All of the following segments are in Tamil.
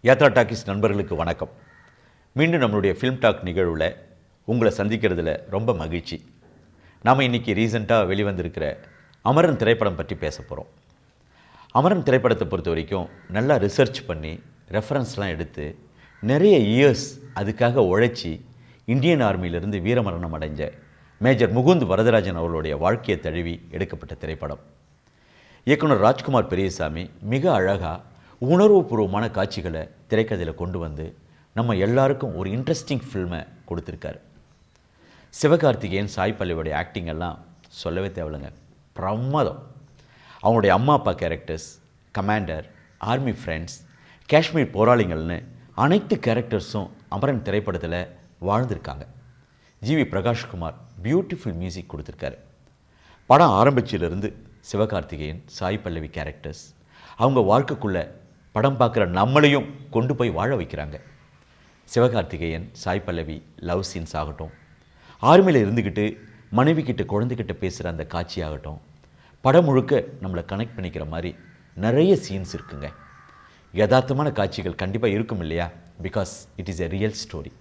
யாத்ரா டாக்கீஸ் நண்பர்களுக்கு வணக்கம். மீண்டும் நம்மளுடைய ஃபிலிம் டாக் நிகழ்வில் உங்களை சந்திக்கிறதுல ரொம்ப மகிழ்ச்சி. நாம் இன்றைக்கி ரீசெண்டாக வெளிவந்திருக்கிற அமரன் திரைப்படம் பற்றி பேச போகிறோம். அமரன் திரைப்படத்தை பொறுத்த வரைக்கும் நல்லா ரிசர்ச் பண்ணி ரெஃபரன்ஸ்லாம் எடுத்து நிறைய இயர்ஸ் அதுக்காக உழைச்சி இந்தியன் ஆர்மியிலிருந்து வீரமரணம் அடைஞ்ச மேஜர் முகுந்த் வரதராஜன் அவர்களுடைய வாழ்க்கையை தழுவி எடுக்கப்பட்ட திரைப்படம். இயக்குனர் ராஜ்குமார் பெரியசாமி மிக அழகாக உணர்வுபூர்வமான காட்சிகளை திரைக்கதையில் கொண்டு வந்து நம்ம எல்லாருக்கும் ஒரு இன்ட்ரெஸ்டிங் ஃபில்மை கொடுத்துருக்காரு. சிவகார்த்திகேயன், சாய் பல்லவியோடைய ஆக்டிங் எல்லாம் சொல்லவே தேவையில்லைங்க, பிரமாதம். அவங்களுடைய அம்மா அப்பா characters, commander, army friends, Kashmir போராளிகள்னு அனைத்து கேரக்டர்ஸும் அமரன் திரைப்படத்தில் வாழ்ந்திருக்காங்க. ஜிவி பிரகாஷ்குமார் பியூட்டிஃபுல் மியூசிக் கொடுத்துருக்காரு. படம் ஆரம்பிச்சிலிருந்து சிவகார்த்திகேயன், சாய் பல்லவி கேரக்டர்ஸ் அவங்க வாழ்க்கைக்குள்ளே படம் பார்க்குற நம்மளையும் கொண்டு போய் வாழ வைக்கிறாங்க. சிவகார்த்திகேயன், சாய் பல்லவி லவ் சீன்ஸ் ஆகட்டும், ஆர்மியில் இருந்துக்கிட்டு மனைவிக்கிட்ட குழந்தைகிட்ட பேசுகிற அந்த காட்சி ஆகட்டும், படம் முழுக்க நம்மளை கனெக்ட் பண்ணிக்கிற மாதிரி நிறைய சீன்ஸ் இருக்குங்க. யதார்த்தமான காட்சிகள் கண்டிப்பாக இருக்கும் இல்லையா? Because it is a real story.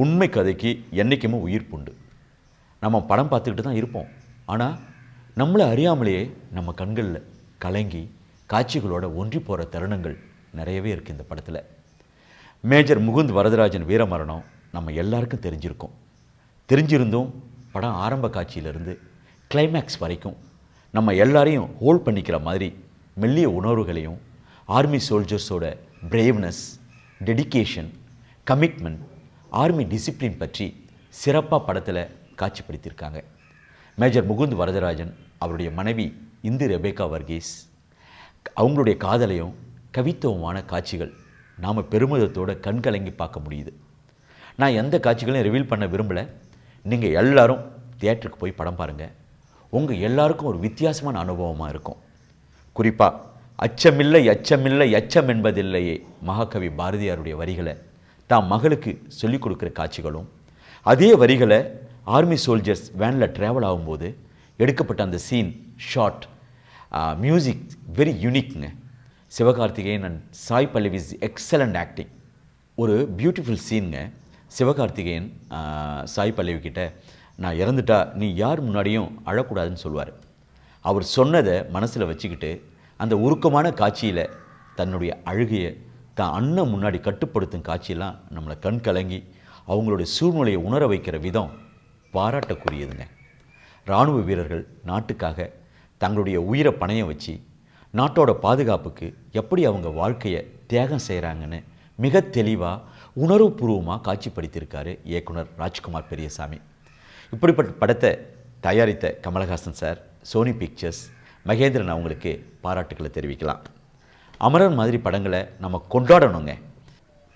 உண்மை கதைக்கு என்றைக்குமே உயிர் புண்டு. நம்ம படம் பார்த்துக்கிட்டு தான் இருப்போம், ஆனால் நம்மளை அறியாமலேயே நம்ம கண்களில் கலங்கி காட்சிகளோட ஒன்றி போகிற தருணங்கள் நிறையவே இருக்குது இந்த படத்தில். மேஜர் முகுந்த் வரதராஜன் வீரமரணம் நம்ம எல்லாருக்கும் தெரிஞ்சிருந்தும் படம் ஆரம்ப காட்சியிலிருந்து கிளைமேக்ஸ் வரைக்கும் நம்ம எல்லாரையும் ஹோல்ட் பண்ணிக்கிற மாதிரி மெல்லிய உணர்வுகளையும், ஆர்மி சோல்ஜர்ஸோட braveness, dedication, commitment, army discipline பற்றி சிறப்பாக படத்தில் காட்சிப்படுத்தியிருக்காங்க. மேஜர் முகுந்த் வரதராஜன் அவருடைய மனைவி இந்து ரெபேக்கா வர்கீஸ் அவங்களுடைய காதலையும் கவித்துவமான காட்சிகள் நாம் பெருமிதத்தோடு கண்கலங்கி பார்க்க முடியுது. நான் எந்த காட்சிகளையும் ரிவீல் பண்ண விரும்பலை. நீங்கள் எல்லாரும் தியேட்டருக்கு போய் படம் பாருங்கள். உங்கள் எல்லாருக்கும் ஒரு வித்தியாசமான அனுபவமாக இருக்கும். குறிப்பாக அச்சமில்லை அச்சமில்லை அச்சம் என்பதில்லையே மகாகவி பாரதியாருடைய வரிகளை தான் மகளுக்கு சொல்லிக் கொடுக்குற காட்சிகளும், அதே வரிகளை ஆர்மி சோல்ஜர்ஸ் வேனில் ட்ராவல் ஆகும்போது எடுக்கப்பட்ட அந்த சீன், ஷார்ட், மியூசிக் வெரி யூனிக்ங்க. Sivakarthikeyan and Sai Pallavi's excellent acting. ஒரு பியூட்டிஃபுல் சீனுங்க. சிவகார்த்திகேயன் சாய் பல்லவி கிட்ட, நான் இறந்துட்டா நீ யார் முன்னாடியும் அழக்கூடாதுன்னு சொல்லுவார். அவர் சொன்னதை மனசில் வச்சுக்கிட்டு அந்த உருக்கமான காட்சியில் தன்னுடைய அழுகையை தான் அண்ணன் முன்னாடி கட்டுப்படுத்தும் காட்சியெல்லாம் நம்மளை கண் கலங்கி அவங்களுடைய சூழ்நிலையை உணர வைக்கிற விதம் பாராட்டக்கூடியதுங்க. இராணுவ வீரர்கள் நாட்டுக்காக தங்களுடைய உயிரை பணையம் வச்சு நாட்டோட பாதுகாப்புக்கு எப்படி அவங்க வாழ்க்கையை தியாகம் செய்கிறாங்கன்னு மிக தெளிவாக உணர்வுபூர்வமாக காட்சிப்படுத்தியிருக்காரு இயக்குனர் ராஜ்குமார் பெரியசாமி. இப்படிப்பட்ட படத்தை தயாரித்த Kamal Haasan sir, Sony pictures, Mahendran அவங்களுக்கு பாராட்டுக்களை தெரிவிக்கலாம். அமரன் மாதிரி படங்களை நம்ம கொண்டாடணுங்க.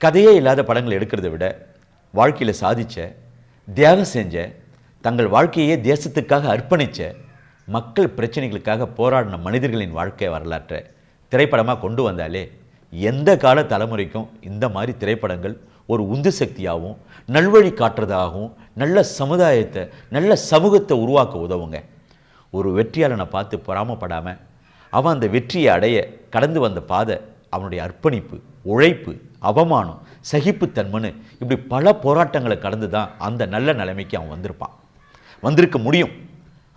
கதையே இல்லாத படங்களை எடுக்கிறத விட வாழ்க்கையில் சாதித்த, தியாகம் செஞ்ச, தங்கள் வாழ்க்கையே தேசத்துக்காக அர்ப்பணித்த, மக்கள் பிரச்சனைகளுக்காக போராடின மனிதர்களின் வாழ்க்கை வரலாற்றை திரைப்படமாக கொண்டு வந்தாலே எந்த கால தலைமுறைக்கும் இந்த மாதிரி திரைப்படங்கள் ஒரு உந்து சக்தியாகவும் நல்வழி காட்டுறதாகவும் நல்ல சமுதாயத்தை, நல்ல சமூகத்தை உருவாக்க உதவுங்க. ஒரு வெற்றியாளனை பார்த்து பொறாமப்படாமல் அவன் அந்த வெற்றியை அடைய கடந்து வந்த பாதை, அவனுடைய அர்ப்பணிப்பு, உழைப்பு, அவமானம், சகிப்புத்தன்மைன்னு இப்படி பல போராட்டங்களை கடந்து தான் அந்த நல்ல நிலைமைக்கு அவன் வந்திருக்க முடியும்.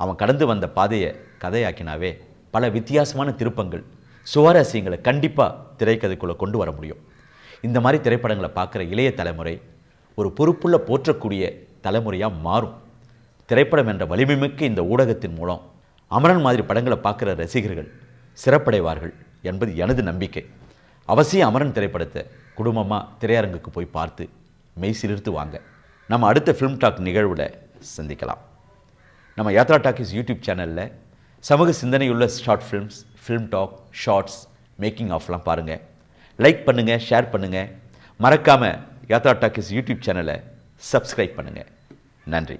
அவன் கடந்து வந்த பாதையை கதையாக்கினாவே பல வித்தியாசமான திருப்பங்கள், சுவாரஸ்யங்களை கண்டிப்பாக திரைக்கதைக்குள்ளே கொண்டு வர முடியும். இந்த மாதிரி திரைப்படங்களை பார்க்குற இளைய தலைமுறை ஒரு பொறுப்புள்ள போற்றக்கூடிய தலைமுறையாக மாறும். திரைப்படம் என்ற வலிமைமிக்க இந்த ஊடகத்தின் மூலம் அமரன் மாதிரி படங்களை பார்க்குற ரசிகர்கள் சிறப்படைவார்கள் என்பது எனது நம்பிக்கை. அவசியம் அமரன் திரைப்படத்தை குடும்பமாக திரையரங்குக்கு போய் பார்த்து மெய் சிலிர்த்து வாங்க. நம்ம அடுத்த ஃபிலிம் டாக் நிகழ்வில் சந்திக்கலாம். நம்ம யாத்ரா டாக்கீஸ் யூடியூப் சேனலில் சமூக சிந்தனையுள்ள short films, film talk, shorts, making ஆஃப்லாம் பாருங்கள். லைக் பண்ணுங்கள், ஷேர் பண்ணுங்கள். மறக்காமல் யாத்ரா டாக்கீஸ் யூடியூப் சேனலை சப்ஸ்கிரைப் பண்ணுங்கள். நன்றி.